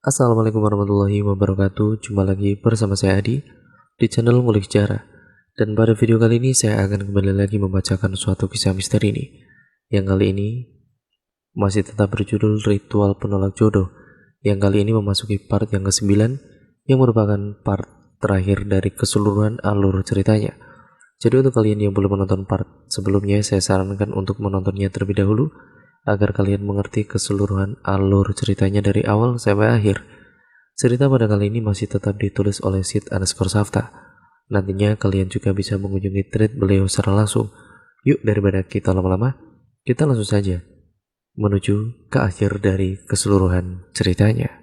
Assalamualaikum warahmatullahi wabarakatuh. Jumpa lagi bersama saya Adi di channel Ngulik Sejarah. Dan pada video kali ini saya akan kembali lagi membacakan suatu kisah misteri ini. Yang kali ini masih tetap berjudul Ritual Penolak Jodoh. Yang kali ini memasuki part yang ke-9 yang merupakan part terakhir dari keseluruhan alur ceritanya. Jadi untuk kalian yang belum menonton part sebelumnya, saya sarankan untuk menontonnya terlebih dahulu agar kalian mengerti keseluruhan alur ceritanya dari awal sampai akhir. Cerita pada kali ini masih tetap ditulis oleh Sid_Safta. Nantinya kalian juga bisa mengunjungi thread beliau secara langsung. Yuk, daripada kita lama-lama, kita langsung saja menuju ke akhir dari keseluruhan ceritanya.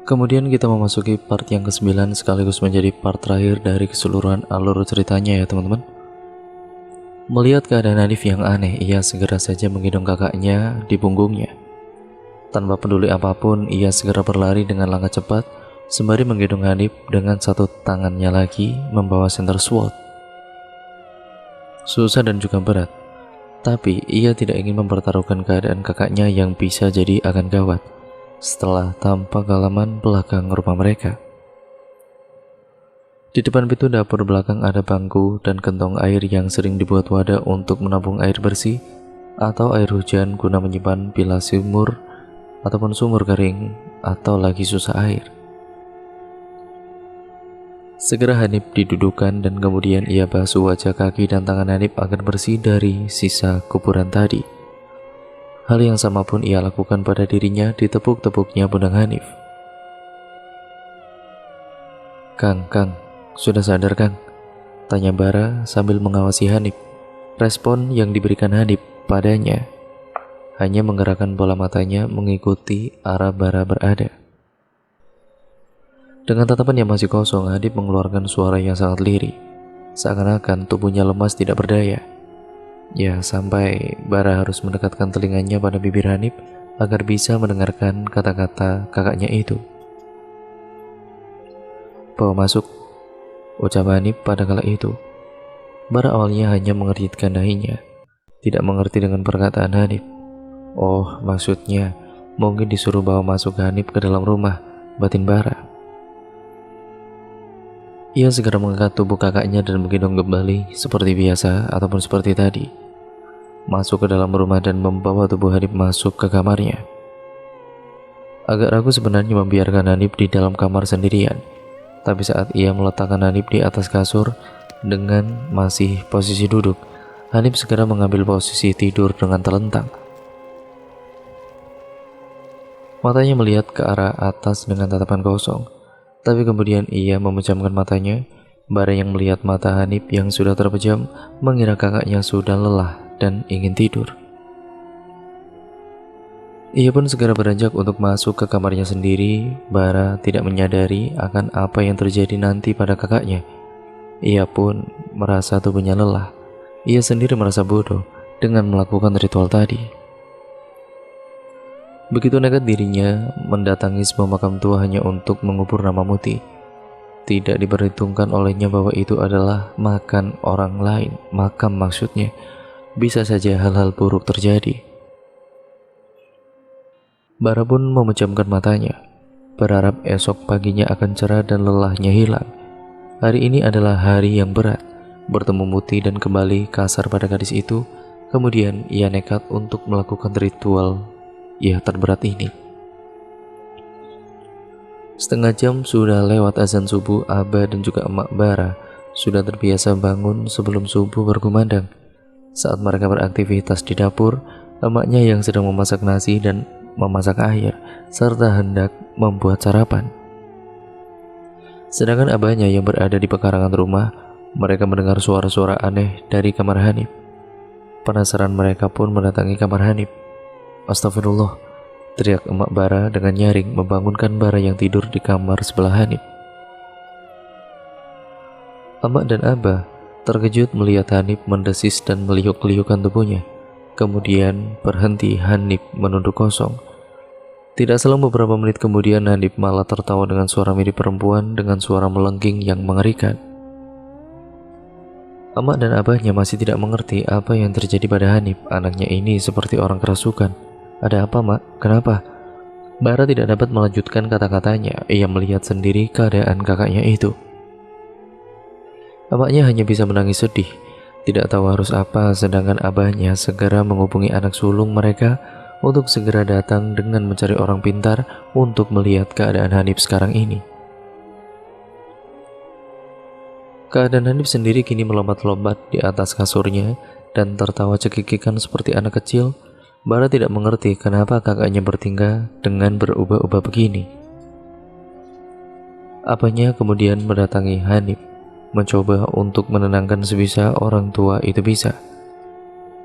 Kemudian kita memasuki part yang ke-9 sekaligus menjadi part terakhir dari keseluruhan alur ceritanya ya teman-teman. Melihat keadaan Hanif yang aneh, ia segera saja menggendong kakaknya di punggungnya. Tanpa peduli apapun, ia segera berlari dengan langkah cepat sembari menggendong Hanif dengan satu tangannya lagi membawa senter sword. Susah dan juga berat, tapi ia tidak ingin mempertaruhkan keadaan kakaknya yang bisa jadi akan gawat setelah tampak halaman belakang rumah mereka. Di depan pintu dapur belakang ada bangku dan kantong air yang sering dibuat wadah untuk menampung air bersih atau air hujan guna menyimpan bila sumur ataupun sumur kering atau lagi susah air. Segera Hanif didudukan dan kemudian ia basuh wajah, kaki dan tangan Hanif agar bersih dari sisa kuburan tadi. Hal yang sama pun ia lakukan pada dirinya, ditepuk-tepuknya pundak Hanif. Kang, sudah sadar Kang?" tanya Bara sambil mengawasi Hanif. Respon yang diberikan Hanif padanya hanya menggerakkan bola matanya mengikuti arah Bara berada. Dengan tatapan yang masih kosong, Hanif mengeluarkan suara yang sangat lirih, seakan-akan tubuhnya lemas tidak berdaya. Ya, sampai Bara harus mendekatkan telinganya pada bibir Hanif agar bisa mendengarkan kata-kata kakaknya itu. "Bawa masuk," ucap Hanif pada kala itu. Bara awalnya hanya mengernyitkan dahinya, tidak mengerti dengan perkataan Hanif. Oh, maksudnya mungkin disuruh bawa masuk Hanif ke dalam rumah, batin Bara. Ia segera mengangkat tubuh kakaknya dan menggendong kembali seperti biasa ataupun seperti tadi, masuk ke dalam rumah dan membawa tubuh Hanif masuk ke kamarnya. Agak ragu sebenarnya membiarkan Hanif di dalam kamar sendirian, tapi saat ia meletakkan Hanif di atas kasur dengan masih posisi duduk, Hanif segera mengambil posisi tidur dengan telentang. Matanya melihat ke arah atas dengan tatapan kosong, tapi kemudian ia memejamkan matanya. Bara yang melihat mata Hanif yang sudah terpejam mengira kakaknya sudah lelah dan ingin tidur. Ia pun segera beranjak untuk masuk ke kamarnya sendiri. Bara tidak menyadari akan apa yang terjadi nanti pada kakaknya. Ia pun merasa tubuhnya lelah. Ia sendiri merasa bodoh dengan melakukan ritual tadi. Begitu nekat dirinya mendatangi sebuah makam tua hanya untuk mengubur nama Muti. Tidak diperhitungkan olehnya bahwa itu adalah makan orang lain. Makam maksudnya. Bisa saja hal-hal buruk terjadi. Bara pun memejamkan matanya, berharap esok paginya akan cerah dan lelahnya hilang. Hari ini adalah hari yang berat. Bertemu Muti dan kembali kasar pada gadis itu. Kemudian ia nekat untuk melakukan ritual terberat ini. Setengah jam sudah lewat azan subuh. Abah dan juga emak Bara sudah terbiasa bangun sebelum subuh berkumandang. Saat mereka beraktivitas di dapur, emaknya yang sedang memasak nasi dan memasak air serta hendak membuat sarapan. Sedangkan abahnya yang berada di pekarangan rumah, mereka mendengar suara-suara aneh dari kamar Hanif. Penasaran mereka pun mendatangi kamar Hanif. "Astagfirullah," teriak emak Bara dengan nyaring membangunkan Bara yang tidur di kamar sebelah Hanif. Emak dan Abah terkejut melihat Hanif mendesis dan meliuk-liukkan tubuhnya. Kemudian berhenti. Hanif menunduk kosong. Tidak selang beberapa menit kemudian, Hanif malah tertawa dengan suara mirip perempuan dengan suara melengking yang mengerikan. Emak dan abahnya masih tidak mengerti apa yang terjadi pada Hanif. Anaknya ini seperti orang kerasukan. Ada apa, Mak? Kenapa? Bara tidak dapat melanjutkan kata-katanya. Ia melihat sendiri keadaan kakaknya itu. Emaknya hanya bisa menangis sedih, tidak tahu harus apa, sedangkan abahnya segera menghubungi anak sulung mereka untuk segera datang dengan mencari orang pintar untuk melihat keadaan Hanif sekarang ini. Keadaan Hanif sendiri kini melompat-lompat di atas kasurnya dan tertawa cekikikan seperti anak kecil. Bara tidak mengerti kenapa kakaknya bertingkah dengan berubah-ubah begini. Apanya kemudian mendatangi Hanif, mencoba untuk menenangkan sebisa orang tua itu bisa.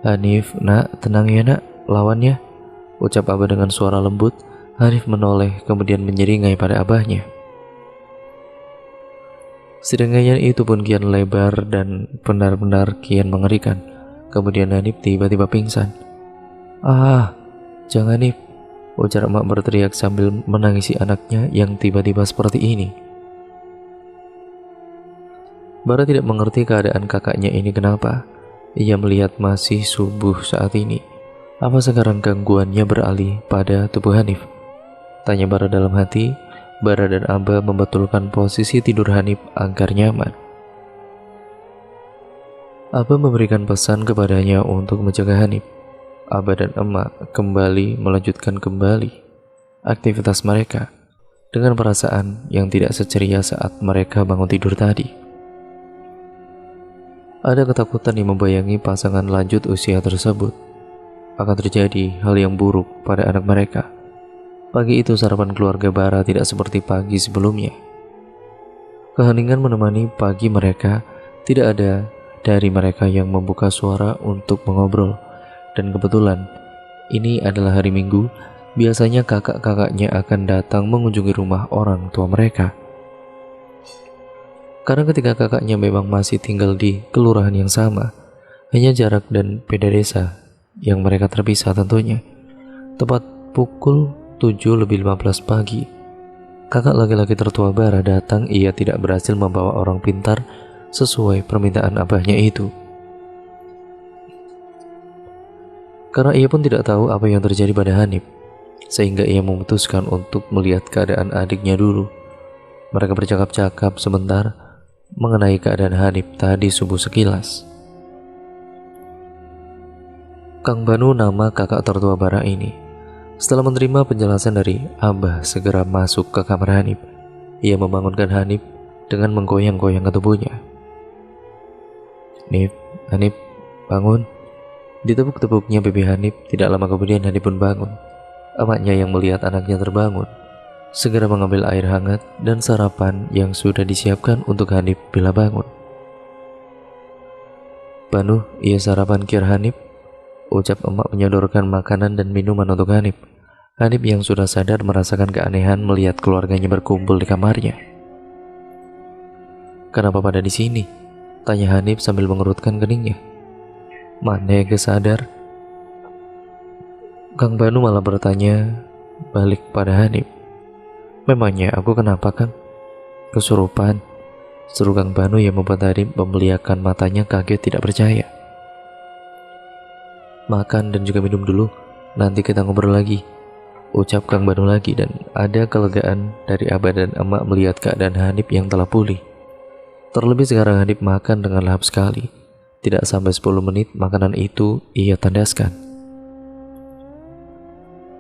"Hanif, nak, tenang ya nak, lawannya," ucap abah dengan suara lembut. Hanif menoleh kemudian menyeringai pada abahnya. Seringaian itu pun kian lebar dan benar-benar kian mengerikan. Kemudian Hanif tiba-tiba pingsan. "Ah, jangan Nif," ujar emak berteriak sambil menangisi anaknya yang tiba-tiba seperti ini. Bara tidak mengerti keadaan kakaknya ini kenapa. Ia melihat masih subuh saat ini. Apa sekarang gangguannya beralih pada tubuh Hanif? Tanya Bara dalam hati. Bara dan Abah membetulkan posisi tidur Hanif agar nyaman. Abah memberikan pesan kepadanya untuk menjaga Hanif. Abah dan emak kembali melanjutkan aktivitas mereka dengan perasaan yang tidak seceria saat mereka bangun tidur tadi. Ada ketakutan yang membayangi pasangan lanjut usia tersebut. Akan terjadi hal yang buruk pada anak mereka. Pagi itu sarapan keluarga Bara tidak seperti pagi sebelumnya. Keheningan menemani pagi mereka. Tidak ada dari mereka yang membuka suara untuk mengobrol. Dan kebetulan ini adalah hari Minggu. Biasanya kakak-kakaknya akan datang mengunjungi rumah orang tua mereka. Karena ketika kakaknya memang masih tinggal di kelurahan yang sama, hanya jarak dan beda desa yang mereka terpisah tentunya. Tepat pukul 7:15 pagi, kakak laki-laki tertua Bara datang. Ia tidak berhasil membawa orang pintar sesuai permintaan abahnya itu. Karena ia pun tidak tahu apa yang terjadi pada Hanif, sehingga ia memutuskan untuk melihat keadaan adiknya dulu. Mereka bercakap-cakap sebentar mengenai keadaan Hanif tadi subuh sekilas. Kang Banu nama kakak tertua Bara ini. Setelah menerima penjelasan dari Abah, segera masuk ke kamar Hanif. Ia membangunkan Hanif dengan menggoyang-goyang ke tubuhnya. Hanif, bangun." Ditepuk-tepuknya pipi Hanif. Tidak lama kemudian Hanif pun bangun. Emaknya yang melihat anaknya terbangun segera mengambil air hangat dan sarapan yang sudah disiapkan untuk Hanif bila bangun. "Banu, iya sarapan kir Hanif," ucap emak menyodorkan makanan dan minuman untuk Hanif. Hanif yang sudah sadar merasakan keanehan melihat keluarganya berkumpul di kamarnya. "Kenapa pada di sini?" tanya Hanif sambil mengerutkan keningnya. "Mana yang sadar?" Kang Banu malah bertanya balik pada Hanif. "Memangnya aku kenapa, Kang?" "Kesurupan," seru Kang Banu yang membuat Hanif membeliakan matanya kaget tidak percaya. "Makan dan juga minum dulu, nanti kita ngobrol lagi," ucap Kang Banu lagi, dan ada kelegaan dari abah dan emak melihat keadaan Hanif yang telah pulih. Terlebih sekarang Hanif makan dengan lahap sekali. Tidak sampai 10 menit makanan itu ia tandaskan.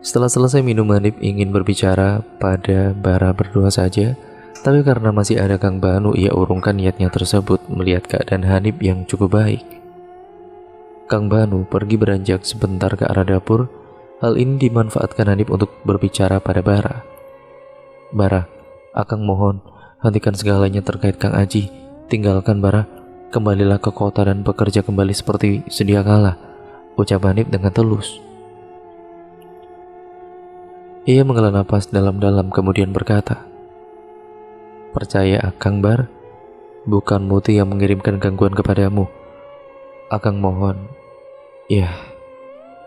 Setelah selesai minum, Hanif ingin berbicara pada Bara berdua saja, tapi karena masih ada Kang Banu, ia urungkan niatnya tersebut melihat keadaan Hanif yang cukup baik. Kang Banu pergi beranjak sebentar ke arah dapur. Hal ini dimanfaatkan Hanif untuk berbicara pada Bara. "Bara, Akang mohon hentikan segalanya terkait Kang Aji. Tinggalkan Bara. Kembalilah ke kota dan bekerja kembali seperti sedia kala," ucap Hanif dengan telus. Ia menghela napas dalam-dalam kemudian berkata, "Percaya Akang Bar, bukan Muti yang mengirimkan gangguan kepadamu. Akang mohon, ya,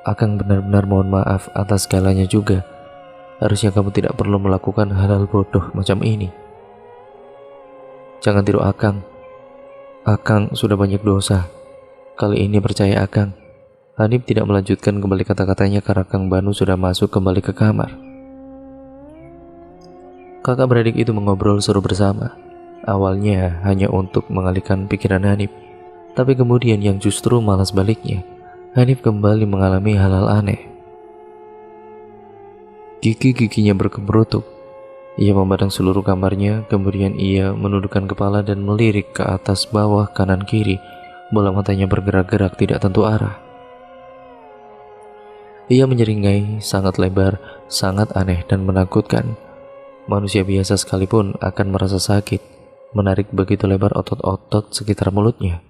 Akang benar-benar mohon maaf atas segalanya juga. Harusnya kamu tidak perlu melakukan hal-hal bodoh macam ini. Jangan tiru Akang. Akang sudah banyak dosa. Kali ini percaya Akang. Hanif tidak melanjutkan kembali kata-katanya karena Kang Banu sudah masuk kembali ke kamar. Kakak beradik itu mengobrol seru bersama. Awalnya hanya untuk mengalihkan pikiran Hanif, tapi kemudian yang justru malah sebaliknya. Hanif kembali mengalami hal-hal aneh. Gigi-giginya berkemerutuk. Ia memandang seluruh kamarnya, kemudian ia menundukkan kepala dan melirik ke atas bawah kanan kiri. Bola matanya bergerak-gerak tidak tentu arah. Ia menyeringai sangat lebar, sangat aneh dan menakutkan. Manusia biasa sekalipun akan merasa sakit menarik begitu lebar otot-otot sekitar mulutnya.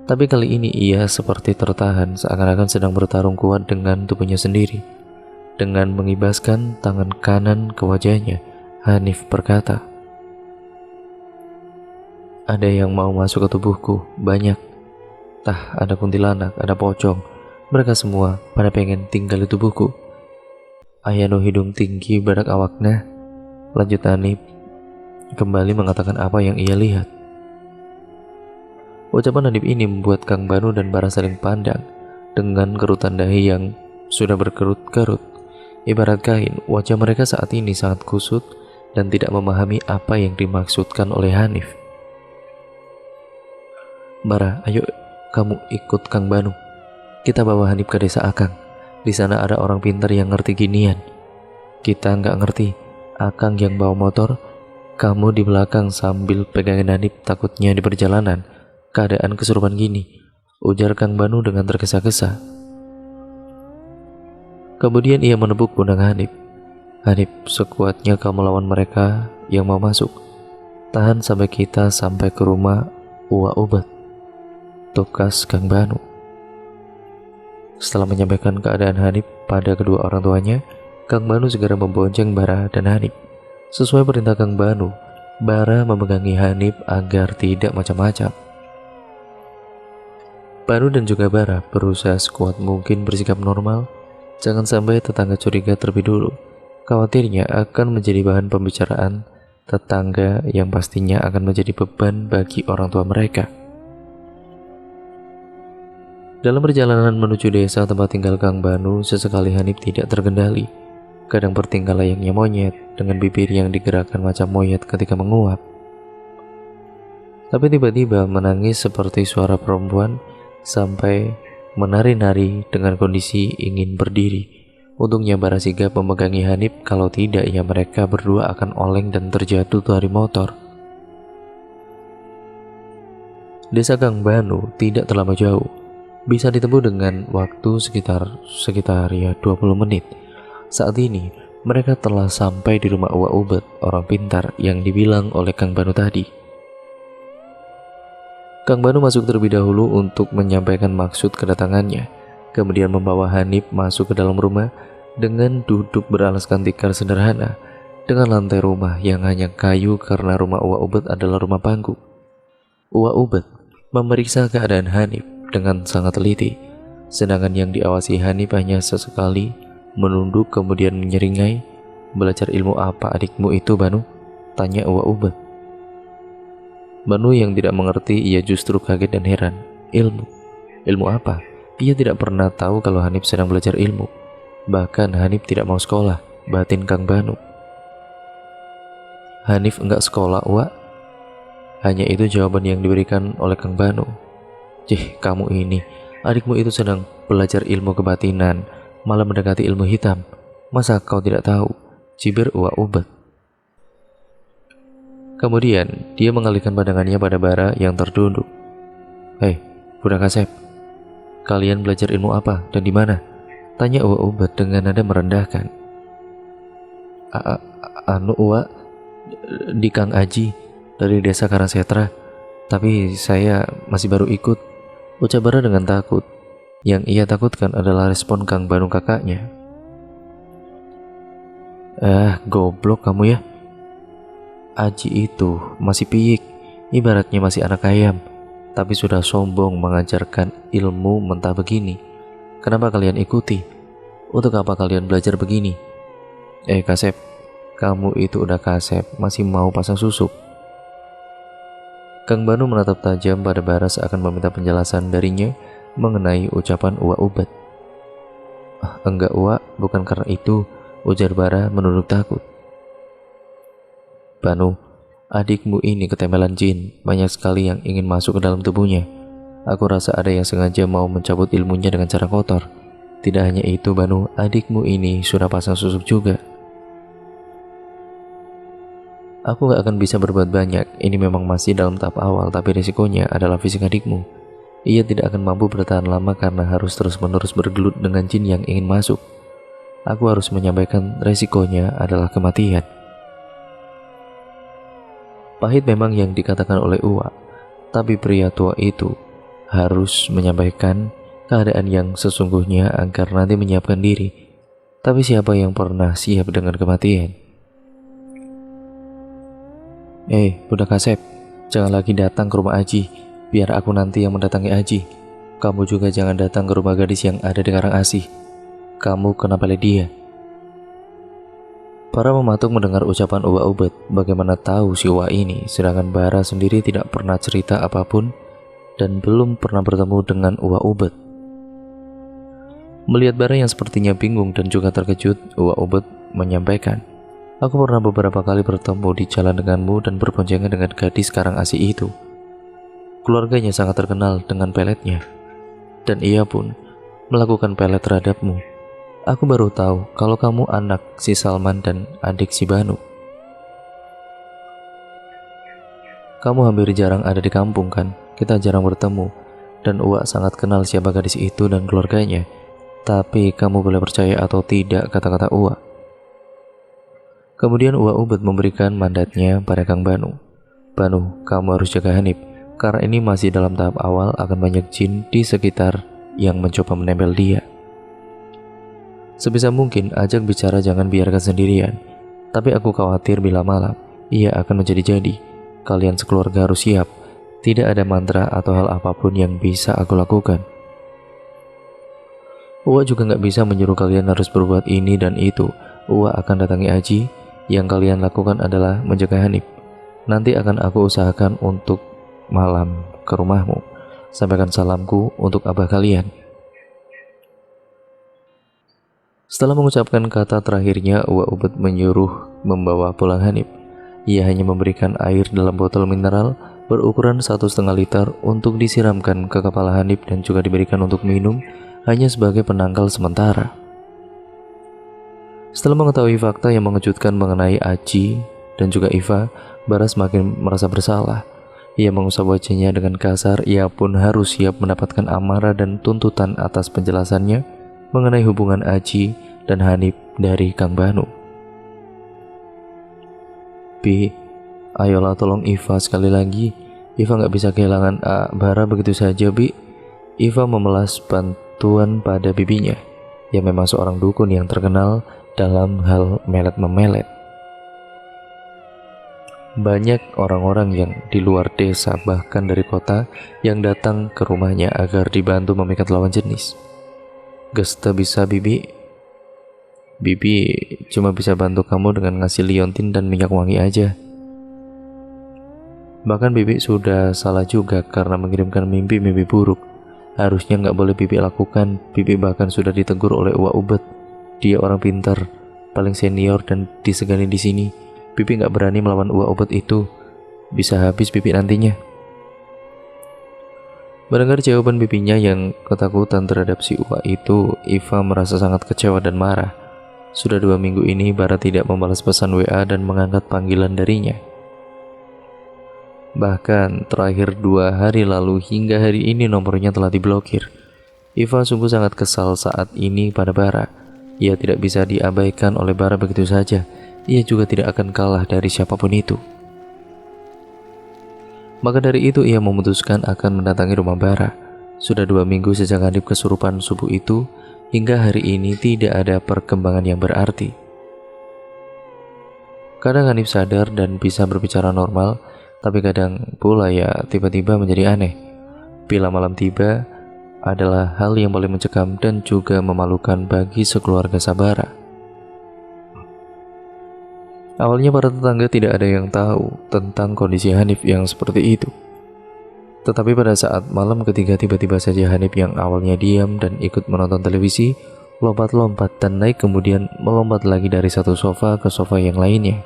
Tapi kali ini ia seperti tertahan, seakan-akan sedang bertarung kuat dengan tubuhnya sendiri. Dengan mengibaskan tangan kanan ke wajahnya, Hanif berkata, "Ada yang mau masuk ke tubuhku, banyak. Tah, ada kuntilanak, ada pocong. Mereka semua pada pengen tinggal di tubuhku. Ayano hidung tinggi badak awakna." Lanjut Hanif kembali mengatakan apa yang ia lihat. Ucapan Hanif ini membuat Kang Banu dan Bara saling pandang dengan kerutan dahi yang sudah berkerut-kerut. Ibarat kain, wajah mereka saat ini sangat kusut dan tidak memahami apa yang dimaksudkan oleh Hanif. "Bara, ayo kamu ikut Kang Banu. Kita bawa Hanif ke desa Akang. Di sana ada orang pintar yang ngerti ginian. Kita nggak ngerti. Akang yang bawa motor, kamu di belakang sambil pegangin Hanif, takutnya di perjalanan keadaan kesurupan gini," ujar Kang Banu dengan tergesa-gesa. Kemudian ia menepuk pundak Hanif. "Hanif, sekuatnya kamu lawan mereka yang mau masuk. Tahan sampai kita sampai ke rumah Uwa Ubed," tugas Kang Banu. Setelah menyampaikan keadaan Hanif pada kedua orang tuanya, Kang Banu segera membonceng Bara dan Hanif. Sesuai perintah Kang Banu, Bara memegangi Hanif agar tidak macam-macam. Banu dan juga Bara berusaha sekuat mungkin bersikap normal. Jangan sampai tetangga curiga terlebih dulu. Khawatirnya akan menjadi bahan pembicaraan tetangga yang pastinya akan menjadi beban bagi orang tua mereka. Dalam perjalanan menuju desa tempat tinggal Kang Banu, sesekali Hanif tidak terkendali. Kadang bertingkah layaknya monyet dengan bibir yang digerakkan macam moyet ketika menguap. Tapi tiba-tiba menangis seperti suara perempuan sampai menari-nari dengan kondisi ingin berdiri. Untungnya Bara sigap memegangi Hanif, kalau tidak ya mereka berdua akan oleng dan terjatuh dari motor. Desa Kang Banu tidak terlalu jauh. Bisa ditempuh dengan waktu sekitar ya 20 menit. Saat ini mereka telah sampai di rumah Uwa Ubed, orang pintar yang dibilang oleh Kang Banu tadi. Kang Banu masuk terlebih dahulu untuk menyampaikan maksud kedatangannya, kemudian membawa Hanif masuk ke dalam rumah dengan duduk beralaskan tikar sederhana dengan lantai rumah yang hanya kayu karena rumah Uwa Ubed adalah rumah panggung. Uwa Ubed memeriksa keadaan Hanif dengan sangat teliti, sedangkan yang diawasi Hanif hanya sesekali menunduk kemudian menyeringai. "Belajar ilmu apa adikmu itu, Banu?" tanya Uwa Ubed. Banu yang tidak mengerti, ia justru kaget dan heran. Ilmu? Ilmu apa? Ia tidak pernah tahu kalau Hanif sedang belajar ilmu. Bahkan Hanif tidak mau sekolah, batin Kang Banu. "Hanif enggak sekolah, Uwa." Hanya itu jawaban yang diberikan oleh Kang Banu. "Cih, kamu ini, adikmu itu sedang belajar ilmu kebatinan, malah mendekati ilmu hitam. Masa kau tidak tahu?" cibir Uwa Ubed. Kemudian dia mengalihkan pandangannya pada Bara yang terduduk. "Hei, budak Kasep, kalian belajar ilmu apa dan di mana?" tanya Uwa Ubed dengan nada merendahkan. Anu Uwa, di Kang Aji dari desa Karangsetra, tapi saya masih baru ikut," ucap Bara dengan takut. Yang ia takutkan adalah respon Kang Banu kakaknya. Goblok kamu ya. Aji itu masih piyik, ibaratnya masih anak ayam, tapi sudah sombong mengajarkan ilmu mentah begini. Kenapa kalian ikuti?" Untuk apa kalian belajar begini? Kasep, kamu itu udah kasep, masih mau pasang susuk? Kang Banu menatap tajam pada Bara seakan meminta penjelasan darinya mengenai ucapan Uwa Ubed. Enggak Uwa, bukan karena itu, ujar Bara menunduk takut. Banu, adikmu ini ketempelan jin, banyak sekali yang ingin masuk ke dalam tubuhnya. Aku rasa ada yang sengaja mau mencabut ilmunya dengan cara kotor. Tidak hanya itu Banu, adikmu ini sudah pasang susuk juga. Aku gak akan bisa berbuat banyak, ini memang masih dalam tahap awal, tapi risikonya adalah fisik adikmu. Ia tidak akan mampu bertahan lama karena harus terus-menerus bergelut dengan jin yang ingin masuk. Aku harus menyampaikan resikonya adalah kematian. Pahit memang yang dikatakan oleh Uwa, tapi pria tua itu harus menyampaikan keadaan yang sesungguhnya agar nanti menyiapkan diri. Tapi siapa yang pernah siap dengan kematian? Budak Kasep, jangan lagi datang ke rumah Aji, biar aku nanti yang mendatangi Aji. Kamu juga jangan datang ke rumah gadis yang ada di Karangasih. Kamu kena pele dia. Para pematuk mendengar ucapan Uwa Ubed, bagaimana tahu si Uwa ini, sedangkan Bara sendiri tidak pernah cerita apapun dan belum pernah bertemu dengan Uwa Ubed. Melihat Bara yang sepertinya bingung dan juga terkejut, Uwa Ubed menyampaikan, aku pernah beberapa kali bertemu di jalan denganmu dan berboncengan dengan gadis Karangasih itu. Keluarganya sangat terkenal dengan peletnya, dan ia pun melakukan pelet terhadapmu. Aku baru tahu kalau kamu anak si Salman dan adik si Banu. Kamu hampir jarang ada di kampung kan? Kita jarang bertemu, dan Uwa sangat kenal siapa gadis itu dan keluarganya. Tapi kamu boleh percaya atau tidak kata-kata Uwa. Kemudian Uwa Ubed memberikan mandatnya pada Kang Banu. Banu, kamu harus jaga Hanif, karena ini masih dalam tahap awal, akan banyak jin di sekitar yang mencoba menempel dia. Sebisa mungkin ajak bicara jangan biarkan sendirian. Tapi aku khawatir bila malam ia akan menjadi-jadi. Kalian sekeluarga harus siap. Tidak ada mantra atau hal apapun yang bisa aku lakukan. Uwa juga gak bisa menyuruh kalian harus berbuat ini dan itu. Uwa akan datangi Aji. Yang kalian lakukan adalah menjaga Hanif. Nanti akan aku usahakan untuk malam ke rumahmu. Sampaikan salamku untuk abah kalian. Setelah mengucapkan kata terakhirnya, Uwa Ubed menyuruh membawa pulang Hanif. Ia hanya memberikan air dalam botol mineral berukuran 1,5 liter untuk disiramkan ke kepala Hanif dan juga diberikan untuk minum hanya sebagai penangkal sementara. Setelah mengetahui fakta yang mengejutkan mengenai Aji dan juga Iva, Bara semakin merasa bersalah. Ia mengusap wajahnya dengan kasar. Ia pun harus siap mendapatkan amarah dan tuntutan atas penjelasannya mengenai hubungan Aji dan Hanif dari Kang Banu. Bi, ayolah tolong Iva sekali lagi. Iva gak bisa kehilangan Bara begitu saja, Bi. Iva memelas bantuan pada bibinya, yang memang seorang dukun yang terkenal dalam hal melet-memelet. Banyak orang-orang yang di luar desa bahkan dari kota yang datang ke rumahnya agar dibantu memikat lawan jenis. Gesta bisa Bibi. Bibi cuma bisa bantu kamu dengan ngasih liontin dan minyak wangi aja. Bahkan Bibi sudah salah juga karena mengirimkan mimpi-mimpi buruk. Harusnya nggak boleh Bibi lakukan. Bibi bahkan sudah ditegur oleh Uwa Ubed. Dia orang pintar, paling senior dan disegani di sini. Bibi nggak berani melawan Uwa Ubed itu. Bisa habis Bibi nantinya. Mendengar jawaban bibinya yang ketakutan terhadap si Uwa itu, Iva merasa sangat kecewa dan marah. Sudah 2 minggu ini Bara tidak membalas pesan WA dan mengangkat panggilan darinya. Bahkan terakhir 2 hari lalu hingga hari ini nomornya telah diblokir. Iva sungguh sangat kesal saat ini pada Bara. Ia tidak bisa diabaikan oleh Bara begitu saja. Ia juga tidak akan kalah dari siapapun itu. Maka dari itu ia memutuskan akan mendatangi rumah Bara. Sudah 2 minggu sejak Hanif kesurupan subuh itu, hingga hari ini tidak ada perkembangan yang berarti. Kadang Hanif sadar dan bisa berbicara normal, tapi kadang pula ya tiba-tiba menjadi aneh. Bila malam tiba, adalah hal yang paling mencekam dan juga memalukan bagi sekeluarga Sabara. Awalnya para tetangga tidak ada yang tahu tentang kondisi Hanif yang seperti itu. Tetapi pada saat malam ketiga tiba-tiba saja Hanif yang awalnya diam dan ikut menonton televisi, lompat-lompat dan naik kemudian melompat lagi dari satu sofa ke sofa yang lainnya.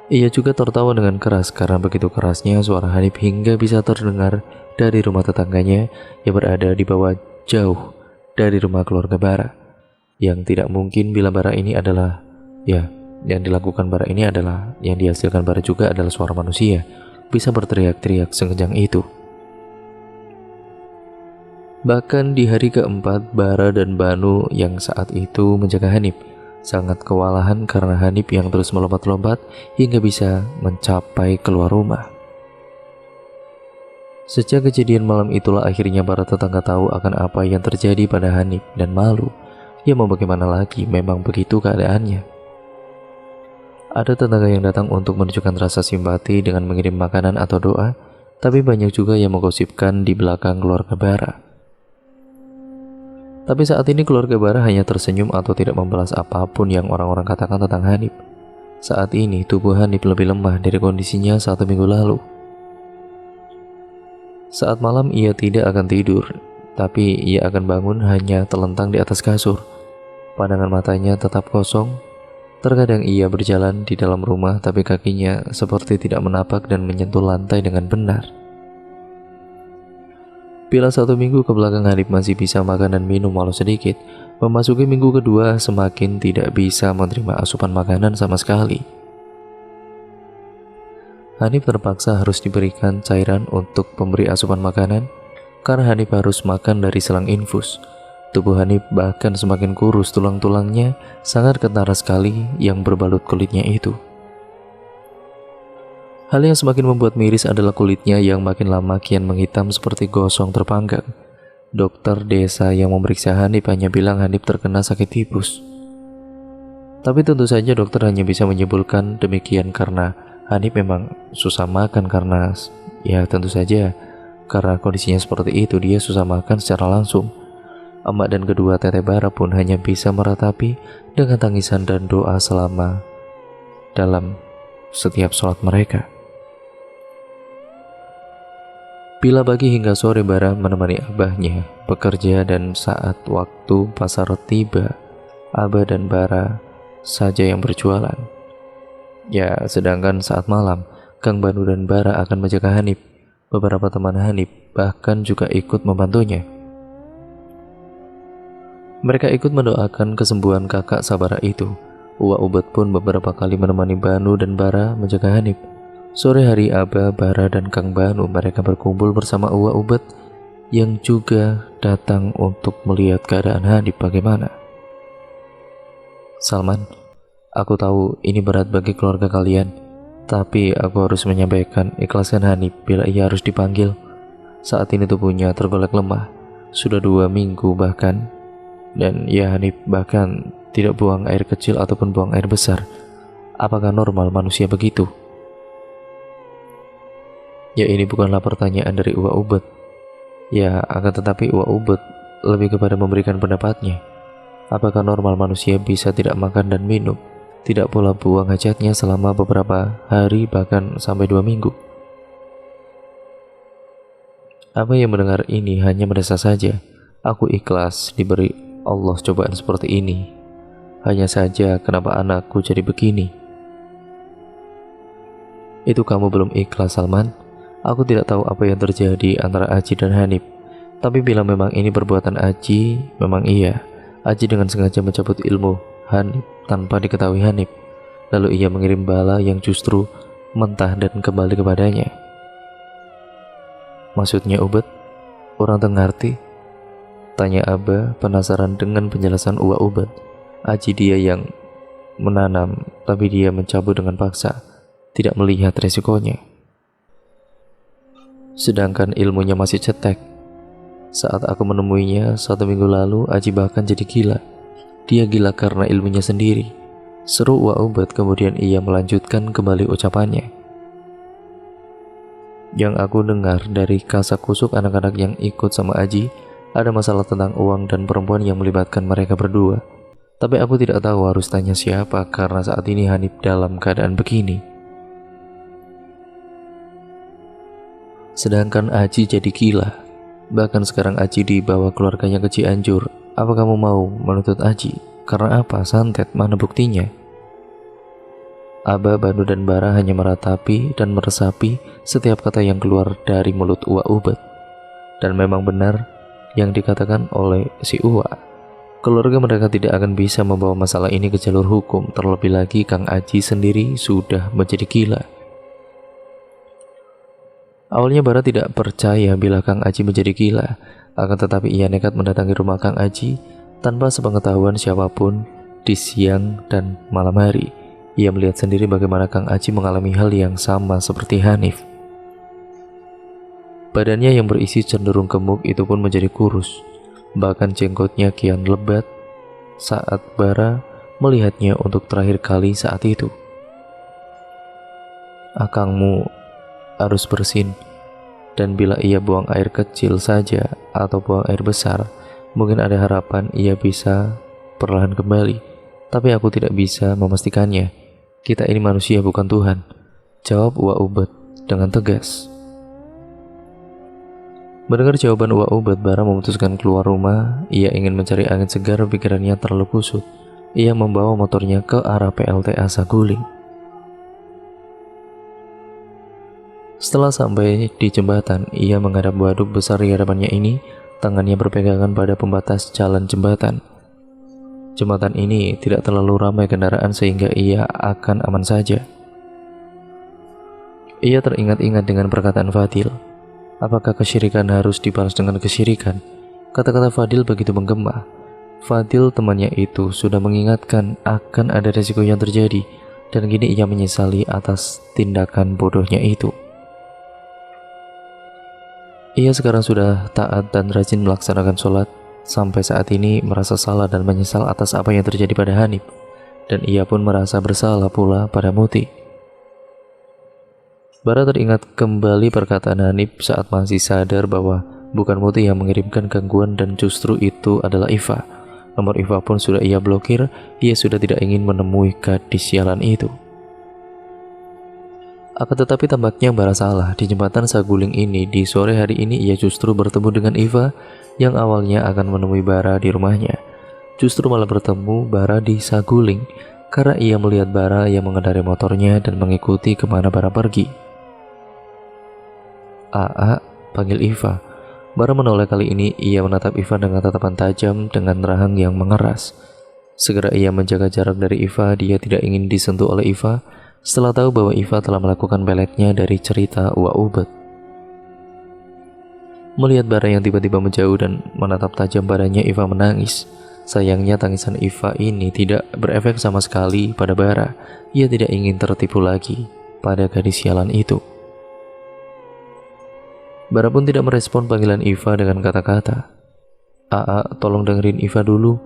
Ia juga tertawa dengan keras karena begitu kerasnya suara Hanif hingga bisa terdengar dari rumah tetangganya yang berada di bawah jauh dari rumah keluarga Bara. Yang tidak mungkin bila Bara ini adalah, yang dilakukan Bara ini adalah, yang dihasilkan Bara juga adalah suara manusia, bisa berteriak-teriak sekencang itu. Bahkan di hari keempat, Bara dan Banu yang saat itu menjaga Hanif sangat kewalahan karena Hanif yang terus melompat-lompat hingga bisa mencapai keluar rumah. Sejak kejadian malam itulah akhirnya para tetangga tahu akan apa yang terjadi pada Hanif dan malu. Ya mau bagaimana lagi, memang begitu keadaannya. Ada tetangga yang datang untuk menunjukkan rasa simpati dengan mengirim makanan atau doa, tapi banyak juga yang menggosipkan di belakang keluarga Bara. Tapi saat ini keluarga Bara hanya tersenyum atau tidak membalas apapun yang orang-orang katakan tentang Hanif. Saat ini tubuh Hanif lebih lemah dari kondisinya 1 minggu lalu. Saat malam ia tidak akan tidur, tapi ia akan bangun hanya terlentang di atas kasur. Pandangan matanya tetap kosong. Terkadang ia berjalan di dalam rumah tapi kakinya seperti tidak menapak dan menyentuh lantai dengan benar. Bila 1 minggu ke belakang Hanif masih bisa makan dan minum walau sedikit, memasuki minggu kedua semakin tidak bisa menerima asupan makanan sama sekali. Hanif terpaksa harus diberikan cairan untuk pemberi asupan makanan karena Hanif harus makan dari selang infus. Tubuh Hanif bahkan semakin kurus, tulang-tulangnya sangat kentara sekali yang berbalut kulitnya itu. Hal yang semakin membuat miris adalah kulitnya yang makin lama kian menghitam seperti gosong terpanggang. Dokter desa yang memeriksa Hanif hanya bilang Hanif terkena sakit tipus. Tapi tentu saja dokter hanya bisa menyimpulkan demikian karena Hanif memang susah makan karena tentu saja karena kondisinya seperti itu dia susah makan secara langsung. Emak dan kedua teteh Bara pun hanya bisa meratapi dengan tangisan dan doa selama dalam setiap sholat mereka. Bila pagi hingga sore Bara menemani abahnya bekerja dan saat waktu pasar tiba, Abah dan Bara saja yang berjualan. Sedangkan saat malam, Kang Banu dan Bara akan menjaga Hanif. Beberapa teman Hanif bahkan juga ikut membantunya. Mereka ikut mendoakan kesembuhan kakak Sabara itu. Uwa Ubed pun beberapa kali menemani Banu dan Bara menjaga Hanif. Sore hari Abah, Bara, dan Kang Banu mereka berkumpul bersama Uwa Ubed yang juga datang untuk melihat keadaan Hanif bagaimana. Salman, aku tahu ini berat bagi keluarga kalian, tapi aku harus menyampaikan ikhlaskan Hanif bila ia harus dipanggil. Saat ini tubuhnya tergolek lemah, sudah 2 minggu bahkan, dan Hanif bahkan tidak buang air kecil ataupun buang air besar. Apakah normal manusia begitu? Ini bukanlah pertanyaan dari Uwa Ubed. Akan tetapi Uwa Ubed lebih kepada memberikan pendapatnya. Apakah normal manusia bisa tidak makan dan minum, tidak pula buang hajatnya selama beberapa hari bahkan sampai 2 minggu? Apa yang mendengar ini hanya mendesah saja. Aku ikhlas diberi Allah cobaan seperti ini. Hanya saja kenapa anakku jadi begini? Itu kamu belum ikhlas, Salman. Aku tidak tahu apa yang terjadi antara Aji dan Hanif. Tapi bila memang ini perbuatan Aji, memang iya. Aji dengan sengaja mencabut ilmu Hanif tanpa diketahui Hanif. Lalu ia mengirim bala yang justru mentah dan kembali kepadanya. Maksudnya Ubed? Orang tengarti? Tanya Abah penasaran dengan penjelasan Uwa Ubed. Aji dia yang menanam, tapi dia mencabut dengan paksa, tidak melihat resikonya. Sedangkan ilmunya masih cetek. Saat aku menemuinya 1 minggu lalu, Aji bahkan jadi gila. Dia gila karena ilmunya sendiri, seru Uwa Ubed. Kemudian ia melanjutkan kembali ucapannya. Yang aku dengar dari kasak-kusuk anak-anak yang ikut sama Aji, ada masalah tentang uang dan perempuan yang melibatkan mereka berdua. Tapi aku tidak tahu harus tanya siapa karena saat ini Hanif dalam keadaan begini. Sedangkan Aji jadi gila. Bahkan sekarang Aji dibawa keluarganya ke Cianjur. Apa kamu mau menuntut Aji? Karena apa? Santet, mana buktinya? Aba, Banu, dan Bara hanya meratapi dan meresapi setiap kata yang keluar dari mulut Uwa Ubed. Dan memang benar yang dikatakan oleh si Uwa. Keluarga mereka tidak akan bisa membawa masalah ini ke jalur hukum. Terlebih lagi Kang Aji sendiri sudah menjadi gila. Awalnya Bara tidak percaya bila Kang Aji menjadi gila. Akan tetapi ia nekat mendatangi rumah Kang Aji tanpa sepengetahuan siapapun di siang dan malam hari. Ia melihat sendiri bagaimana Kang Aji mengalami hal yang sama seperti Hanif. Badannya yang berisi cenderung gemuk itu pun menjadi kurus. Bahkan jenggotnya kian lebat saat Bara melihatnya untuk terakhir kali saat itu. Akangmu harus bersin, dan bila ia buang air kecil saja atau buang air besar, mungkin ada harapan ia bisa perlahan kembali. Tapi aku tidak bisa memastikannya. Kita ini manusia bukan Tuhan, jawab Uwa Ubed dengan tegas. Mendengar jawaban Uwa Ubed, Bara memutuskan keluar rumah. Ia ingin mencari angin segar, pikirannya terlalu kusut. Ia membawa motornya ke arah PLTA Saguling. Setelah sampai di jembatan, ia menghadap waduk besar di hadapannya ini. Tangannya berpegangan pada pembatas jalan jembatan. Jembatan ini tidak terlalu ramai kendaraan sehingga ia akan aman saja. Ia teringat-ingat dengan perkataan Fadil. Apakah kesyirikan harus dibalas dengan kesyirikan? Kata-kata Fadil begitu menggema. Fadil, temannya itu, sudah mengingatkan akan ada resiko yang terjadi, dan kini ia menyesali atas tindakan bodohnya itu. Ia sekarang sudah taat dan rajin melaksanakan sholat. Sampai saat ini merasa salah dan menyesal atas apa yang terjadi pada Hanif. Dan ia pun merasa bersalah pula pada Muti. Bara teringat kembali perkataan Hanif saat masih sadar bahwa bukan Muti yang mengirimkan gangguan dan justru itu adalah Iva. Nomor Iva pun sudah ia blokir. Ia sudah tidak ingin menemui gadis sialan itu. Akan tetapi tampaknya Bara salah. Di jembatan Saguling ini, di sore hari ini ia justru bertemu dengan Iva yang awalnya akan menemui Bara di rumahnya. Justru malah bertemu Bara di Saguling karena ia melihat Bara yang mengendarai motornya dan mengikuti kemana Bara pergi. "Aa," panggil Iva. Bara menoleh. Kali ini ia menatap Iva dengan tatapan tajam dengan rahang yang mengeras. Segera ia menjaga jarak dari Iva. Dia tidak ingin disentuh oleh Iva setelah tahu bahwa Iva telah melakukan peletnya dari cerita Uwa Ubed. Melihat Bara yang tiba-tiba menjauh dan menatap tajam badannya, Iva menangis. Sayangnya tangisan Iva ini tidak berefek sama sekali pada Bara. Ia tidak ingin tertipu lagi pada gadis sialan itu. Bara pun tidak merespon panggilan Iva dengan kata-kata. "Aa, tolong dengerin Iva dulu.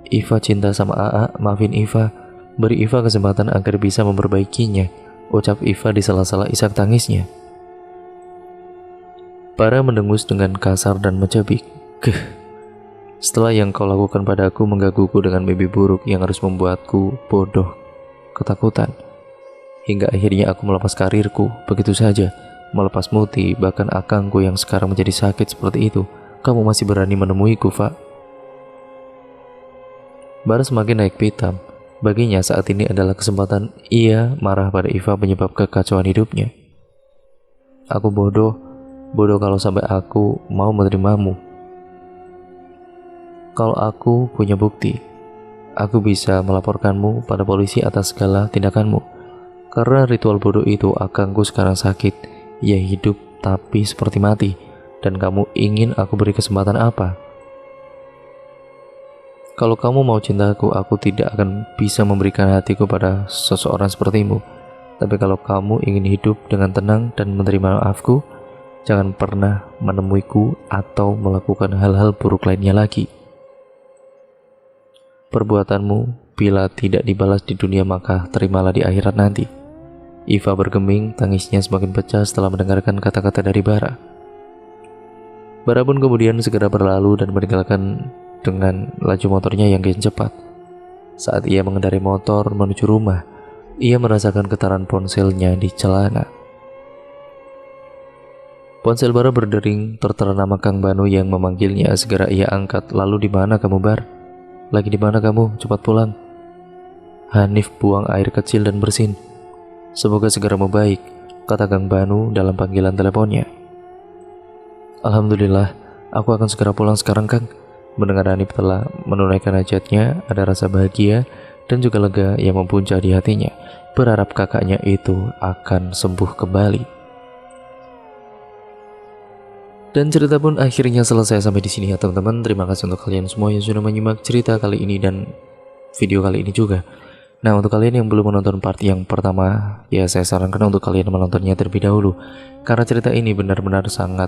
Iva cinta sama Aa, maafin Iva. Beri Iva kesempatan agar bisa memperbaikinya," ucap Iva di sela-sela isak tangisnya. Bara mendengus dengan kasar dan mencabik. "Geh, setelah yang kau lakukan padaku, menggangguku dengan mimpi buruk yang harus membuatku bodoh, ketakutan. Hingga akhirnya aku melepas karirku, begitu saja, melepas Muti, bahkan akangku yang sekarang menjadi sakit seperti itu. Kamu masih berani menemuiku, Fa?" Bara semakin naik pitam. Baginya saat ini adalah kesempatan ia marah pada Iva penyebab kekacauan hidupnya. "Aku bodoh kalau sampai aku mau menerimamu. Kalau aku punya bukti, aku bisa melaporkanmu pada polisi atas segala tindakanmu. Karena ritual bodoh itu, akangku sekarang sakit. Ia hidup tapi seperti mati. Dan kamu ingin aku beri kesempatan apa? Kalau kamu mau cintaku, aku tidak akan bisa memberikan hatiku pada seseorang sepertimu. Tapi kalau kamu ingin hidup dengan tenang dan menerima maafku, jangan pernah menemuiku atau melakukan hal-hal buruk lainnya lagi. Perbuatanmu bila tidak dibalas di dunia, maka terimalah di akhirat nanti." Iva bergeming, tangisnya semakin pecah setelah mendengarkan kata-kata dari Bara. Bara pun kemudian segera berlalu dan meninggalkan dengan laju motornya yang kian cepat. Saat ia mengendarai motor menuju rumah, ia merasakan getaran ponselnya di celana. Ponsel Bara berdering, tertera nama Kang Banu yang memanggilnya. Segera ia angkat. "Lalu di mana kamu, Bar? Lagi di mana kamu? Cepat pulang." Hanif buang air kecil dan bersin. "Semoga segera membaik," kata Kang Banu dalam panggilan teleponnya. "Alhamdulillah, aku akan segera pulang sekarang, Kang." Mendengar Hanif telah menunaikan hajatnya, ada rasa bahagia dan juga lega yang mempuncak di hatinya, berharap kakaknya itu akan sembuh kembali. Dan cerita pun akhirnya selesai sampai di sini ya teman-teman. Terima kasih untuk kalian semua yang sudah menyimak cerita kali ini dan video kali ini juga. Nah, untuk kalian yang belum menonton part yang pertama, ya saya sarankan untuk kalian menontonnya terlebih dahulu, karena cerita ini benar-benar sangat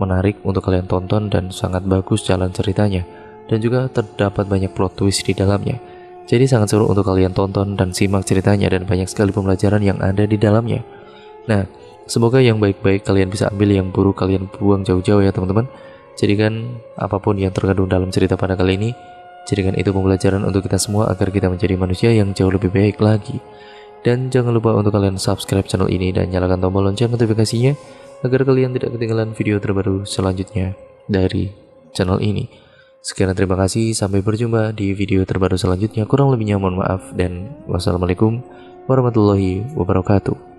menarik untuk kalian tonton dan sangat bagus jalan ceritanya, dan juga terdapat banyak plot twist di dalamnya. Jadi sangat seru untuk kalian tonton dan simak ceritanya, dan banyak sekali pembelajaran yang ada di dalamnya. Nah, semoga yang baik-baik kalian bisa ambil, yang buruk kalian buang jauh-jauh ya teman-teman. Jadikan apapun yang terkandung dalam cerita pada kali ini, jadikan itu pembelajaran untuk kita semua agar kita menjadi manusia yang jauh lebih baik lagi. Dan jangan lupa untuk kalian subscribe channel ini dan nyalakan tombol lonceng notifikasinya agar kalian tidak ketinggalan video terbaru selanjutnya dari channel ini. Sekian, terima kasih, sampai berjumpa di video terbaru selanjutnya. Kurang lebihnya mohon maaf, dan wassalamualaikum warahmatullahi wabarakatuh.